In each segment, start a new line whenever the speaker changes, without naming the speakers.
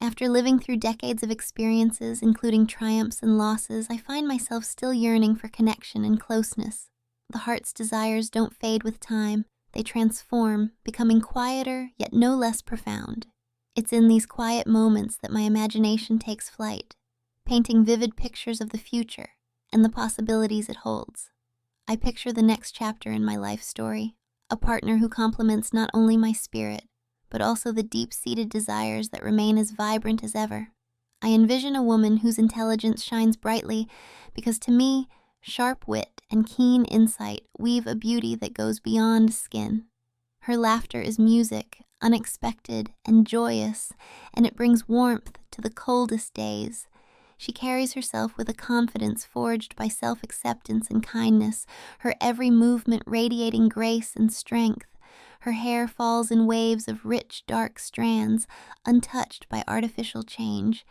After living through decades of experiences, including triumphs and losses, I find myself still yearning for connection and closeness. The heart's desires don't fade with time. They transform, becoming quieter, yet no less profound. It's in these quiet moments that my imagination takes flight, painting vivid pictures of the future and the possibilities it holds. I picture the next chapter in my life story, a partner who complements not only my spirit, but also the deep-seated desires that remain as vibrant as ever. I envision a woman whose intelligence shines brightly because, to me, sharp wit and keen insight weave a beauty that goes beyond skin. Her laughter is music, unexpected and joyous, and it brings warmth to the coldest days. She carries herself with a confidence forged by self-acceptance and kindness, her every movement radiating grace and strength. Her hair falls in waves of rich, dark strands, untouched by artificial change.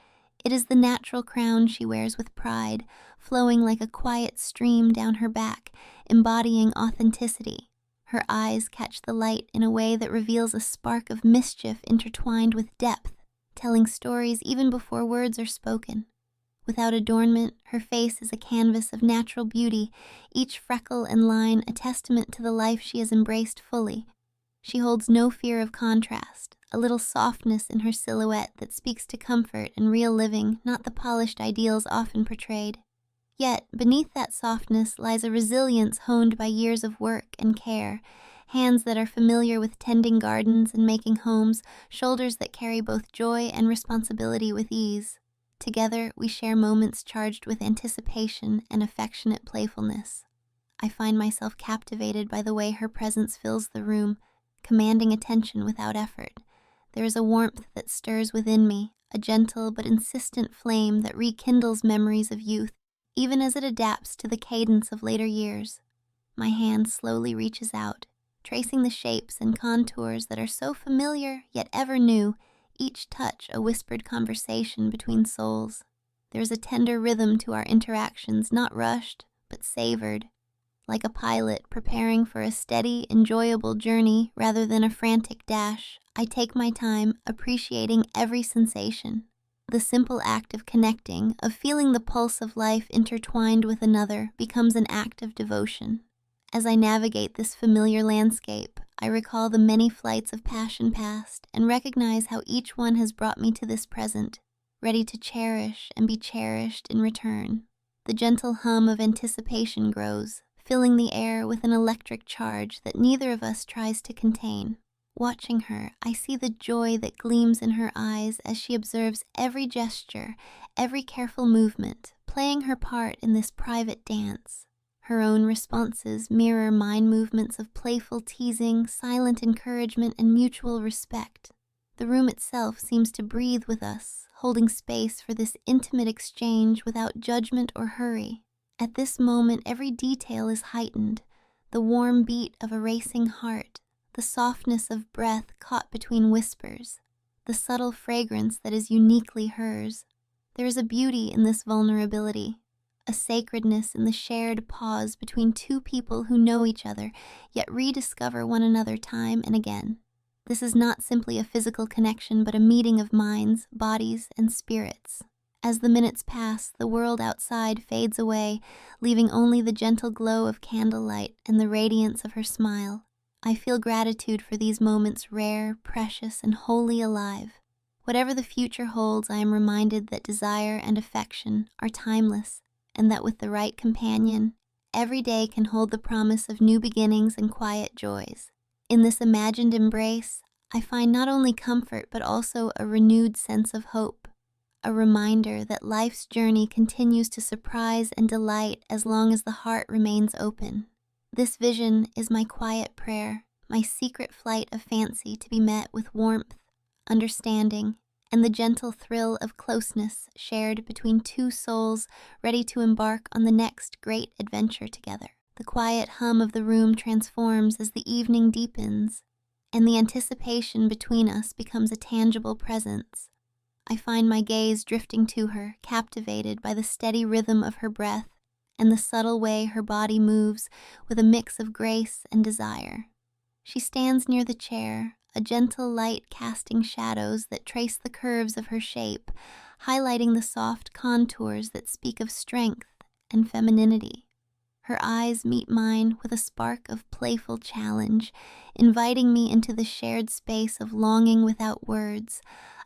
It is the natural crown she wears with pride, flowing like a quiet stream down her back, embodying authenticity. Her eyes catch the light in a way that reveals a spark of mischief intertwined with depth, telling stories even before words are spoken. Without adornment, her face is a canvas of natural beauty, each freckle and line a testament to the life she has embraced fully. She holds no fear of contrast, a little softness in her silhouette that speaks to comfort and real living, not the polished ideals often portrayed. Yet, beneath that softness lies a resilience honed by years of work and care, hands that are familiar with tending gardens and making homes, shoulders that carry both joy and responsibility with ease. Together, we share moments charged with anticipation and affectionate playfulness. I find myself captivated by the way her presence fills the room, commanding attention without effort. There is a warmth that stirs within me, a gentle but insistent flame that rekindles memories of youth, even as it adapts to the cadence of later years. My hand slowly reaches out, tracing the shapes and contours that are so familiar yet ever new, each touch a whispered conversation between souls. There is a tender rhythm to our interactions, not rushed, but savored. Like a pilot preparing for a steady, enjoyable journey rather than a frantic dash, I take my time, appreciating every sensation. The simple act of connecting, of feeling the pulse of life intertwined with another, becomes an act of devotion. As I navigate this familiar landscape, I recall the many flights of passion past and recognize how each one has brought me to this present, ready to cherish and be cherished in return. The gentle hum of anticipation grows, filling the air with an electric charge that neither of us tries to contain. Watching her, I see the joy that gleams in her eyes as she observes every gesture, every careful movement, playing her part in this private dance. Her own responses mirror mine movements of playful teasing, silent encouragement, and mutual respect. The room itself seems to breathe with us, holding space for this intimate exchange without judgment or hurry. At this moment, every detail is heightened, the warm beat of a racing heart, the softness of breath caught between whispers, the subtle fragrance that is uniquely hers. There is a beauty in this vulnerability, a sacredness in the shared pause between two people who know each other, yet rediscover one another time and again. This is not simply a physical connection, but a meeting of minds, bodies, and spirits. As the minutes pass, the world outside fades away, leaving only the gentle glow of candlelight and the radiance of her smile. I feel gratitude for these moments, rare, precious, and wholly alive. Whatever the future holds, I am reminded that desire and affection are timeless, and that with the right companion, every day can hold the promise of new beginnings and quiet joys. In this imagined embrace, I find not only comfort but also a renewed sense of hope, a reminder that life's journey continues to surprise and delight as long as the heart remains open. This vision is my quiet prayer, my secret flight of fancy to be met with warmth, understanding, and the gentle thrill of closeness shared between two souls ready to embark on the next great adventure together. The quiet hum of the room transforms as the evening deepens, and the anticipation between us becomes a tangible presence. I find my gaze drifting to her, captivated by the steady rhythm of her breath and the subtle way her body moves with a mix of grace and desire. She stands near the chair, a gentle light casting shadows that trace the curves of her shape, highlighting the soft contours that speak of strength and femininity. Her eyes meet mine with a spark of playful challenge, inviting me into the shared space of longing without words,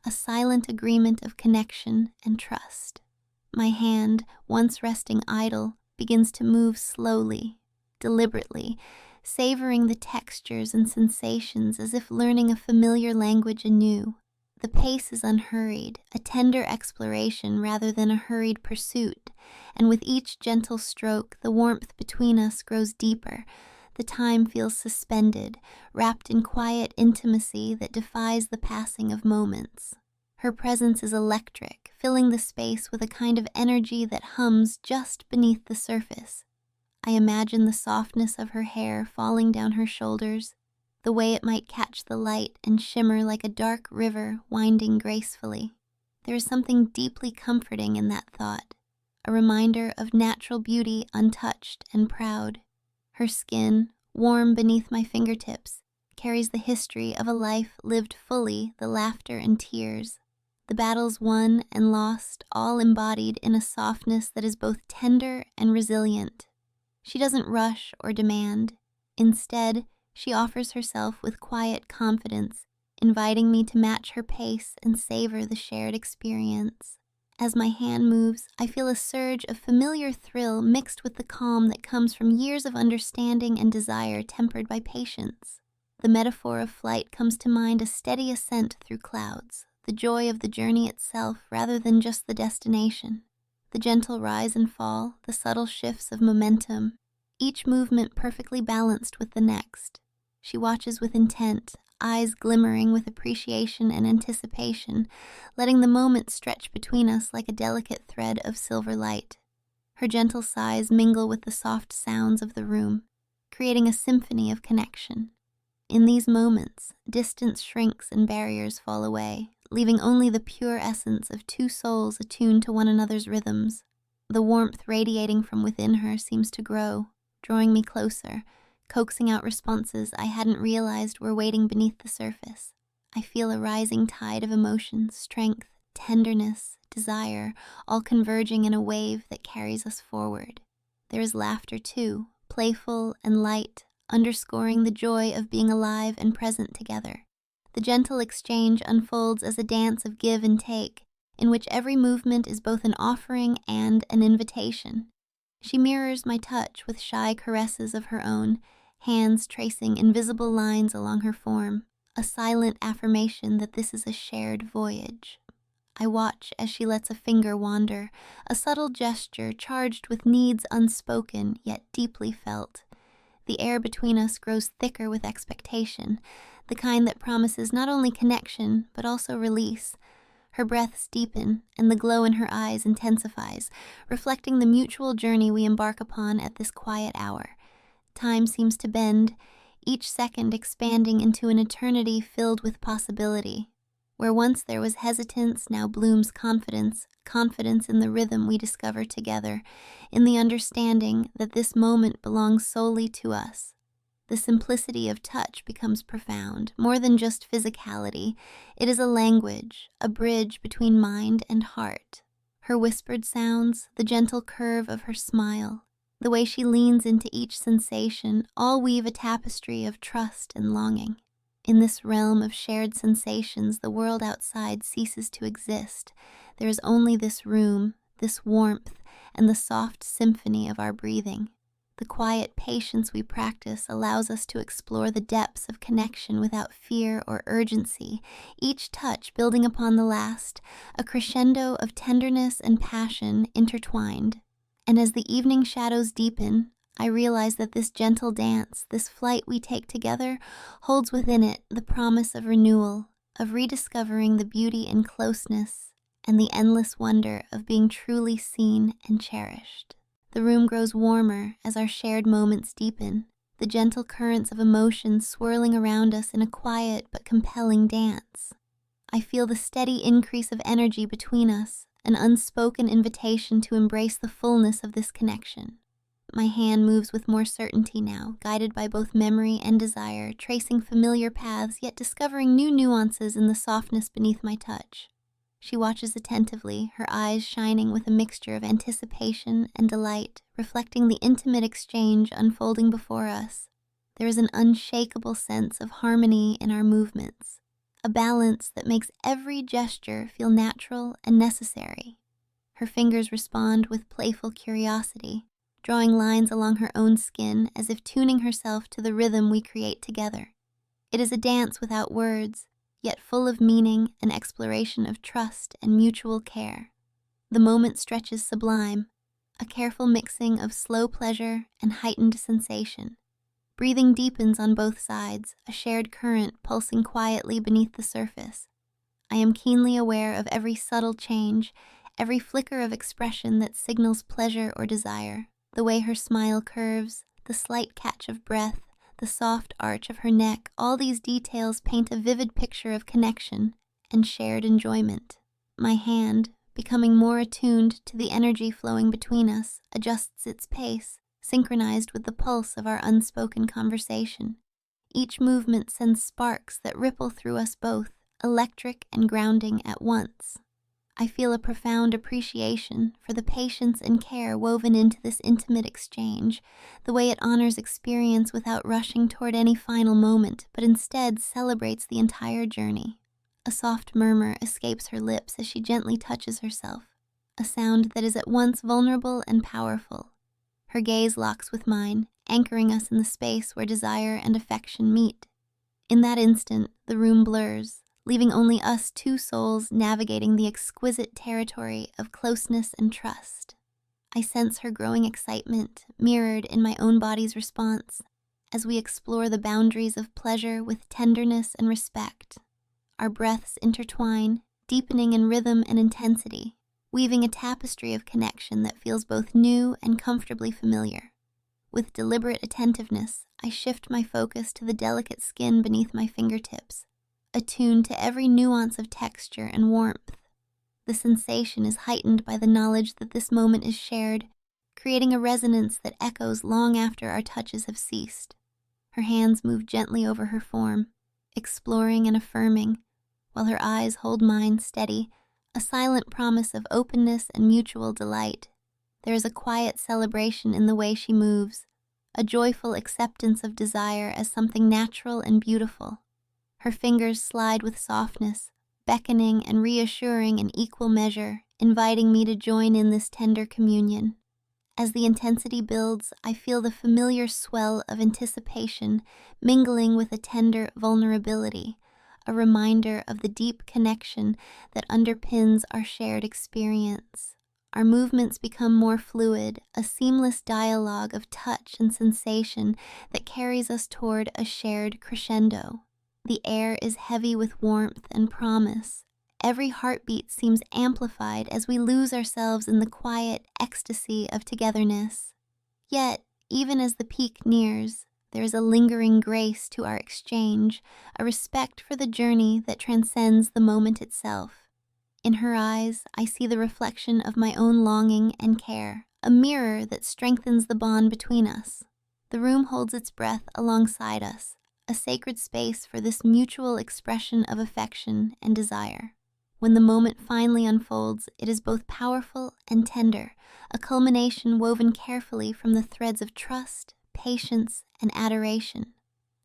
a silent agreement of connection and trust. My hand, once resting idle, begins to move slowly, deliberately, savoring the textures and sensations as if learning a familiar language anew. The pace is unhurried, a tender exploration rather than a hurried pursuit, and with each gentle stroke, the warmth between us grows deeper. The time feels suspended, wrapped in quiet intimacy that defies the passing of moments. Her presence is electric, filling the space with a kind of energy that hums just beneath the surface. I imagine the softness of her hair falling down her shoulders, the way it might catch the light and shimmer like a dark river winding gracefully. There is something deeply comforting in that thought, a reminder of natural beauty untouched and proud. Her skin, warm beneath my fingertips, carries the history of a life lived fully, the laughter and tears, the battles won and lost, all embodied in a softness that is both tender and resilient. She doesn't rush or demand. Instead, she offers herself with quiet confidence, inviting me to match her pace and savor the shared experience. As my hand moves, I feel a surge of familiar thrill mixed with the calm that comes from years of understanding and desire tempered by patience. The metaphor of flight comes to mind, a steady ascent through clouds, the joy of the journey itself rather than just the destination. The gentle rise and fall, the subtle shifts of momentum, each movement perfectly balanced with the next. She watches with intent, eyes glimmering with appreciation and anticipation, letting the moment stretch between us like a delicate thread of silver light. Her gentle sighs mingle with the soft sounds of the room, creating a symphony of connection. In these moments, distance shrinks and barriers fall away, leaving only the pure essence of two souls attuned to one another's rhythms. The warmth radiating from within her seems to grow, drawing me closer, coaxing out responses I hadn't realized were waiting beneath the surface. I feel a rising tide of emotions, strength, tenderness, desire, all converging in a wave that carries us forward. There is laughter too, playful and light, underscoring the joy of being alive and present together. The gentle exchange unfolds as a dance of give and take, in which every movement is both an offering and an invitation. She mirrors my touch with shy caresses of her own, hands tracing invisible lines along her form, a silent affirmation that this is a shared voyage. I watch as she lets a finger wander, a subtle gesture charged with needs unspoken yet deeply felt. The air between us grows thicker with expectation, the kind that promises not only connection but also release. Her breaths deepen, and the glow in her eyes intensifies, reflecting the mutual journey we embark upon at this quiet hour. Time seems to bend, each second expanding into an eternity filled with possibility. Where once there was hesitance, now blooms confidence, confidence in the rhythm we discover together, in the understanding that this moment belongs solely to us. The simplicity of touch becomes profound, more than just physicality. It is a language, a bridge between mind and heart. Her whispered sounds, the gentle curve of her smile, the way she leans into each sensation, all weave a tapestry of trust and longing. In this realm of shared sensations, the world outside ceases to exist. There is only this room, this warmth, and the soft symphony of our breathing. The quiet patience we practice allows us to explore the depths of connection without fear or urgency, each touch building upon the last, a crescendo of tenderness and passion intertwined. And as the evening shadows deepen, I realize that this gentle dance, this flight we take together, holds within it the promise of renewal, of rediscovering the beauty in closeness, and the endless wonder of being truly seen and cherished. The room grows warmer as our shared moments deepen, the gentle currents of emotion swirling around us in a quiet but compelling dance. I feel the steady increase of energy between us, an unspoken invitation to embrace the fullness of this connection. My hand moves with more certainty now, guided by both memory and desire, tracing familiar paths yet discovering new nuances in the softness beneath my touch. She watches attentively, her eyes shining with a mixture of anticipation and delight, reflecting the intimate exchange unfolding before us. There is an unshakable sense of harmony in our movements, a balance that makes every gesture feel natural and necessary. Her fingers respond with playful curiosity, drawing lines along her own skin as if tuning herself to the rhythm we create together. It is a dance without words, yet full of meaning and exploration of trust and mutual care. The moment stretches sublime, a careful mixing of slow pleasure and heightened sensation. Breathing deepens on both sides, a shared current pulsing quietly beneath the surface. I am keenly aware of every subtle change, every flicker of expression that signals pleasure or desire. The way her smile curves, the slight catch of breath, the soft arch of her neck, all these details paint a vivid picture of connection and shared enjoyment. My hand, becoming more attuned to the energy flowing between us, adjusts its pace, synchronized with the pulse of our unspoken conversation. Each movement sends sparks that ripple through us both, electric and grounding at once. I feel a profound appreciation for the patience and care woven into this intimate exchange, the way it honors experience without rushing toward any final moment, but instead celebrates the entire journey. A soft murmur escapes her lips as she gently touches herself, a sound that is at once vulnerable and powerful. Her gaze locks with mine, anchoring us in the space where desire and affection meet. In that instant, the room blurs, leaving only us two souls navigating the exquisite territory of closeness and trust. I sense her growing excitement, mirrored in my own body's response, as we explore the boundaries of pleasure with tenderness and respect. Our breaths intertwine, deepening in rhythm and intensity, weaving a tapestry of connection that feels both new and comfortably familiar. With deliberate attentiveness, I shift my focus to the delicate skin beneath my fingertips, attuned to every nuance of texture and warmth. The sensation is heightened by the knowledge that this moment is shared, creating a resonance that echoes long after our touches have ceased. Her hands move gently over her form, exploring and affirming, while her eyes hold mine steady, a silent promise of openness and mutual delight. There is a quiet celebration in the way she moves, a joyful acceptance of desire as something natural and beautiful. Her fingers slide with softness, beckoning and reassuring in equal measure, inviting me to join in this tender communion. As the intensity builds, I feel the familiar swell of anticipation mingling with a tender vulnerability, a reminder of the deep connection that underpins our shared experience. Our movements become more fluid, a seamless dialogue of touch and sensation that carries us toward a shared crescendo. The air is heavy with warmth and promise. Every heartbeat seems amplified as we lose ourselves in the quiet ecstasy of togetherness. Yet, even as the peak nears, there is a lingering grace to our exchange, a respect for the journey that transcends the moment itself. In her eyes, I see the reflection of my own longing and care, a mirror that strengthens the bond between us. The room holds its breath alongside us, a sacred space for this mutual expression of affection and desire. When the moment finally unfolds, it is both powerful and tender, a culmination woven carefully from the threads of trust, patience, and adoration.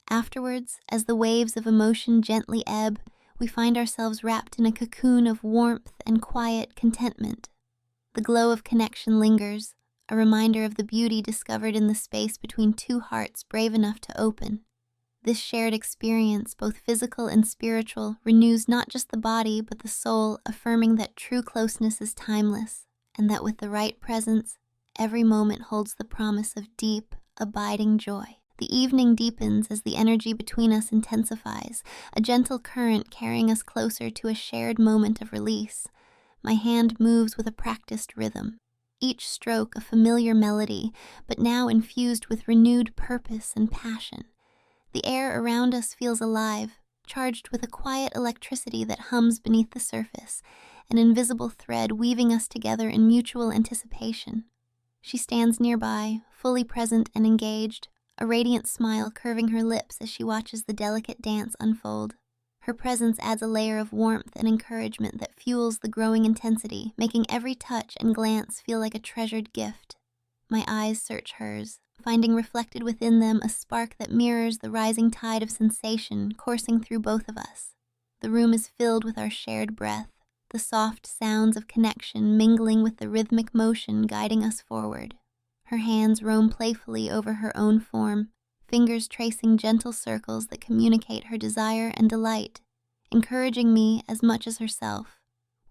Afterwards, as the waves of emotion gently ebb, we find ourselves wrapped in a cocoon of warmth and quiet contentment. The glow of connection lingers, a reminder of the beauty discovered in the space between two hearts brave enough to open. This shared experience, both physical and spiritual, renews not just the body but the soul, affirming that true closeness is timeless, and that with the right presence, every moment holds the promise of deep, abiding joy. The evening deepens as the energy between us intensifies, a gentle current carrying us closer to a shared moment of release. My hand moves with a practiced rhythm, each stroke a familiar melody, but now infused with renewed purpose and passion. The air around us feels alive, charged with a quiet electricity that hums beneath the surface, an invisible thread weaving us together in mutual anticipation. She stands nearby, fully present and engaged, a radiant smile curving her lips as she watches the delicate dance unfold. Her presence adds a layer of warmth and encouragement that fuels the growing intensity, making every touch and glance feel like a treasured gift. My eyes search hers, finding reflected within them a spark that mirrors the rising tide of sensation coursing through both of us. The room is filled with our shared breath, the soft sounds of connection mingling with the rhythmic motion guiding us forward. Her hands roam playfully over her own form, fingers tracing gentle circles that communicate her desire and delight, encouraging me as much as herself.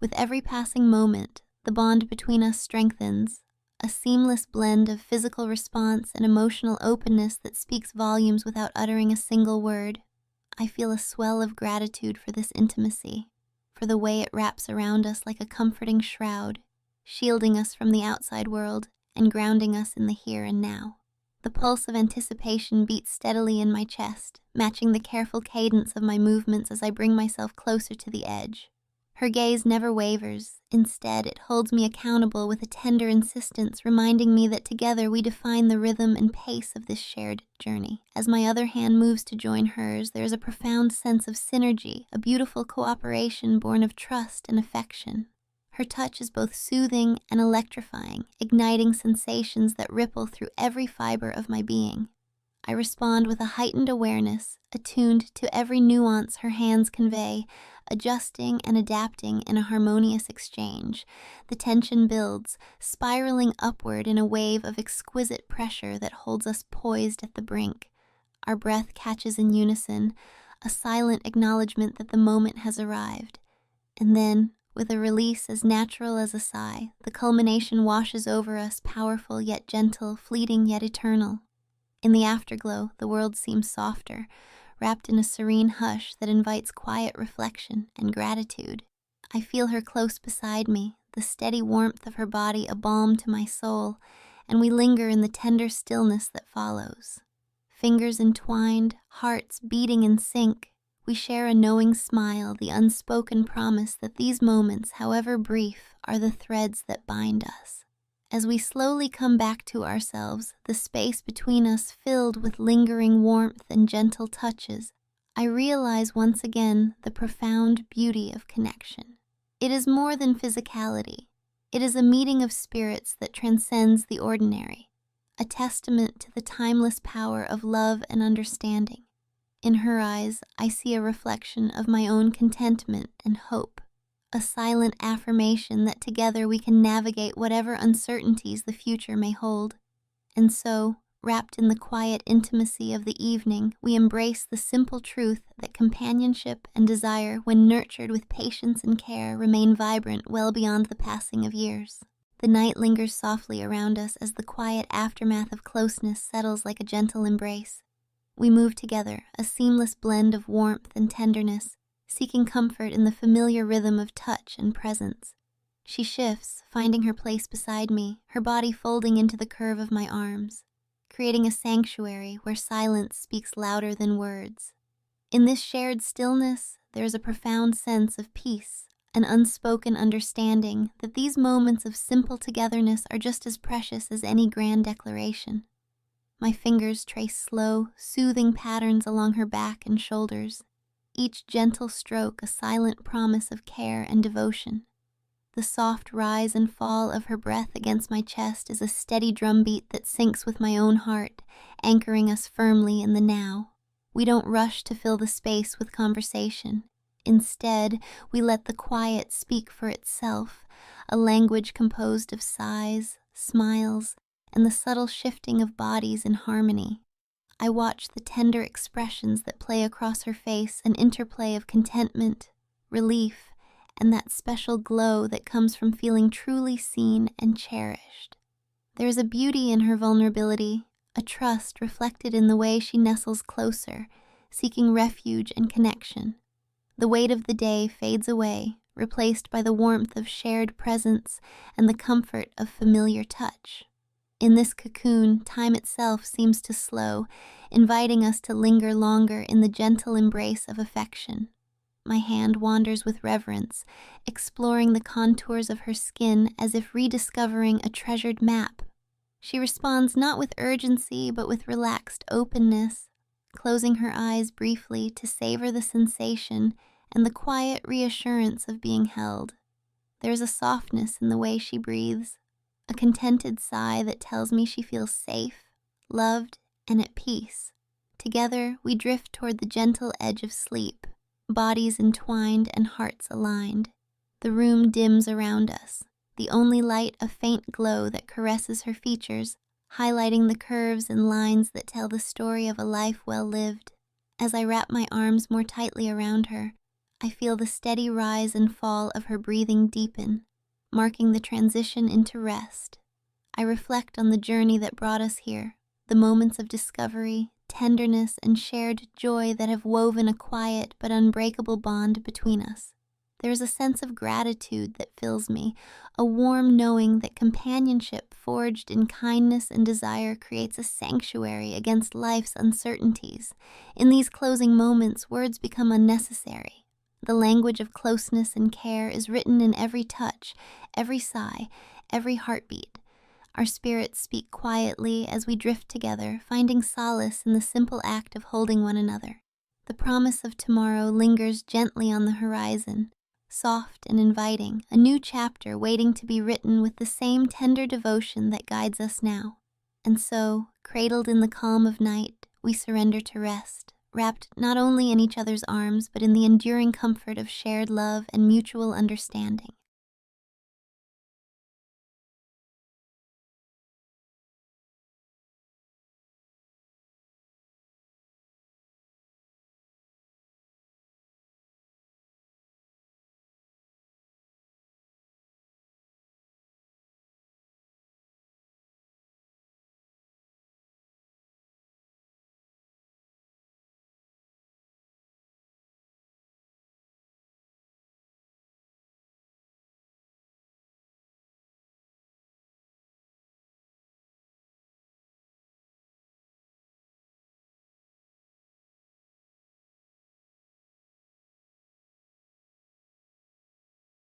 With every passing moment, the bond between us strengthens, a seamless blend of physical response and emotional openness that speaks volumes without uttering a single word. I feel a swell of gratitude for this intimacy, for the way it wraps around us like a comforting shroud, shielding us from the outside world and grounding us in the here and now. The pulse of anticipation beats steadily in my chest, matching the careful cadence of my movements as I bring myself closer to the edge. Her gaze never wavers. Instead, it holds me accountable with a tender insistence, reminding me that together we define the rhythm and pace of this shared journey. As my other hand moves to join hers, there is a profound sense of synergy, a beautiful cooperation born of trust and affection. Her touch is both soothing and electrifying, igniting sensations that ripple through every fiber of my being. I respond with a heightened awareness, attuned to every nuance her hands convey, adjusting and adapting in a harmonious exchange. The tension builds, spiraling upward in a wave of exquisite pressure that holds us poised at the brink. Our breath catches in unison, a silent acknowledgement that the moment has arrived. And then, with a release as natural as a sigh, the culmination washes over us, powerful yet gentle, fleeting yet eternal. In the afterglow, the world seems softer, wrapped in a serene hush that invites quiet reflection and gratitude. I feel her close beside me, the steady warmth of her body a balm to my soul, and we linger in the tender stillness that follows. Fingers entwined, hearts beating in sync, we share a knowing smile, the unspoken promise that these moments, however brief, are the threads that bind us. As we slowly come back to ourselves, the space between us filled with lingering warmth and gentle touches, I realize once again the profound beauty of connection. It is more than physicality. It is a meeting of spirits that transcends the ordinary, a testament to the timeless power of love and understanding. In her eyes, I see a reflection of my own contentment and hope, a silent affirmation that together we can navigate whatever uncertainties the future may hold. And so, wrapped in the quiet intimacy of the evening, we embrace the simple truth that companionship and desire, when nurtured with patience and care, remain vibrant well beyond the passing of years. The night lingers softly around us as the quiet aftermath of closeness settles like a gentle embrace. We move together, a seamless blend of warmth and tenderness, seeking comfort in the familiar rhythm of touch and presence. She shifts, finding her place beside me, her body folding into the curve of my arms, creating a sanctuary where silence speaks louder than words. In this shared stillness, there is a profound sense of peace, an unspoken understanding that these moments of simple togetherness are just as precious as any grand declaration. My fingers trace slow, soothing patterns along her back and shoulders, each gentle stroke a silent promise of care and devotion. The soft rise and fall of her breath against my chest is a steady drumbeat that syncs with my own heart, anchoring us firmly in the now. We don't rush to fill the space with conversation. Instead, we let the quiet speak for itself, a language composed of sighs, smiles, and the subtle shifting of bodies in harmony. I watch the tender expressions that play across her face, an interplay of contentment, relief, and that special glow that comes from feeling truly seen and cherished. There is a beauty in her vulnerability, a trust reflected in the way she nestles closer, seeking refuge and connection. The weight of the day fades away, replaced by the warmth of shared presence and the comfort of familiar touch. In this cocoon, time itself seems to slow, inviting us to linger longer in the gentle embrace of affection. My hand wanders with reverence, exploring the contours of her skin as if rediscovering a treasured map. She responds not with urgency, but with relaxed openness, closing her eyes briefly to savor the sensation and the quiet reassurance of being held. There is a softness in the way she breathes, a contented sigh that tells me she feels safe, loved, and at peace. Together, we drift toward the gentle edge of sleep, bodies entwined and hearts aligned. The room dims around us, the only light a faint glow that caresses her features, highlighting the curves and lines that tell the story of a life well lived. As I wrap my arms more tightly around her, I feel the steady rise and fall of her breathing deepen, marking the transition into rest. I reflect on the journey that brought us here, the moments of discovery, tenderness, and shared joy that have woven a quiet but unbreakable bond between us. There is a sense of gratitude that fills me, a warm knowing that companionship forged in kindness and desire creates a sanctuary against life's uncertainties. In these closing moments, words become unnecessary. The language of closeness and care is written in every touch, every sigh, every heartbeat. Our spirits speak quietly as we drift together, finding solace in the simple act of holding one another. The promise of tomorrow lingers gently on the horizon, soft and inviting, a new chapter waiting to be written with the same tender devotion that guides us now. And so, cradled in the calm of night, we surrender to rest, wrapped not only in each other's arms, but in the enduring comfort of shared love and mutual understanding.